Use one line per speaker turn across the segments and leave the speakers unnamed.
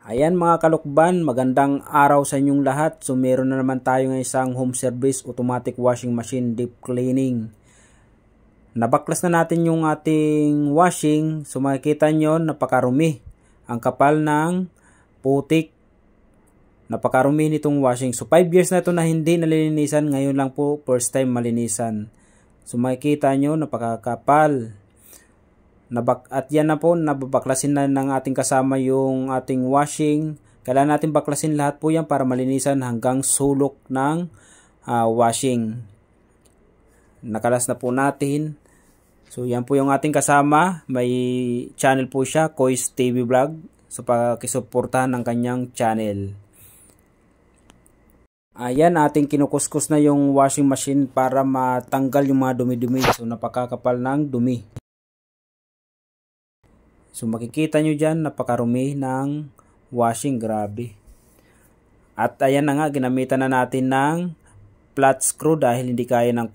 Ayan mga kalukban, magandang araw sa inyong lahat. So meron na naman tayo ng isang home service automatic washing machine deep cleaning. Nabaklas na natin yung ating washing. So makikita nyo, napakarumi. Ang kapal ng putik. Napakarumi nitong washing. So 5 years na ito na hindi nalilinisan. Ngayon lang po first time malinisan. So makikita nyo, napakakapal. At yan na po, nababaklasin na ng ating kasama yung ating washing. Kailangan natin baklasin lahat po yan para malinisan hanggang sulok ng washing. Nakalas na po natin. So yan po yung ating kasama. May channel po siya, Kois TV Vlog. So pakisuportahan ng kanyang channel. Ayan, ating kinukuskus na yung washing machine para matanggal yung mga dumi-dumi. So napakakapal ng dumi. So makikita nyo dyan, napakarumi ng washing, grabe. At ayan na nga, ginamitan na natin ng flat screw dahil hindi kaya ng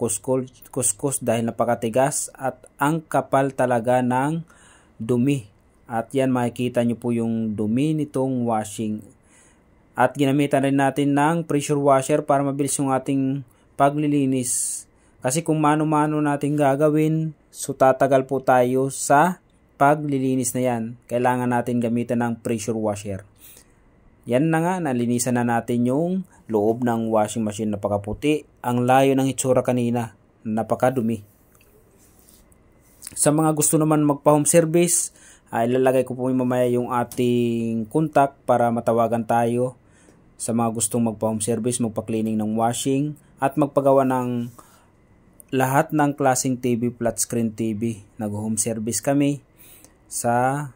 kuskus dahil napakatigas. At ang kapal talaga ng dumi. At yan, makikita nyo po yung dumi nitong washing. At ginamitan rin natin ng pressure washer para mabilis yung ating paglilinis. Kasi kung mano-mano natin gagawin, so tatagal po tayo sa paglilinis na yan. Kailangan natin gamitan ng pressure washer. Yan na nga, nalinisan na natin yung loob ng washing machine. Napakaputi. Ang layo ng itsura kanina. Napakadumi. Sa mga gusto naman magpa-home service, ilalagay ko po mamaya yung ating contact para matawagan tayo. Sa mga gustong magpa-home service, magpa-cleaning ng washing, at magpagawa ng lahat ng klaseng TV, flat screen TV. Nag-home service kami sa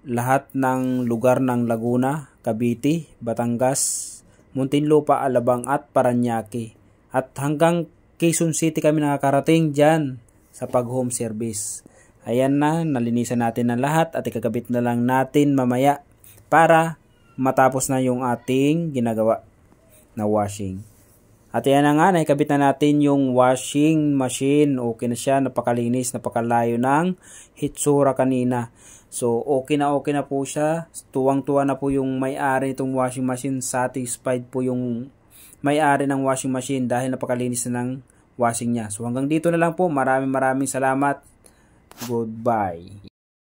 lahat ng lugar ng Laguna, Cavite, Batangas, Muntinlupa, Alabang at Paranaque. At hanggang Quezon City kami nakakarating dyan sa pag-home service. Ayan na, nalinisan natin na lahat at ikakabit na lang natin mamaya para matapos na yung ating ginagawa na washing. At yan na nga, naikabit na natin yung washing machine. Okay na siya, napakalinis, napakalayo ng hitsura kanina. So, okay na po siya. Tuwang-tuwa na po yung may-ari itong washing machine. Satisfied po yung may-ari ng washing machine dahil napakalinis na ng washing niya. So, hanggang dito na lang po. Maraming salamat. Goodbye.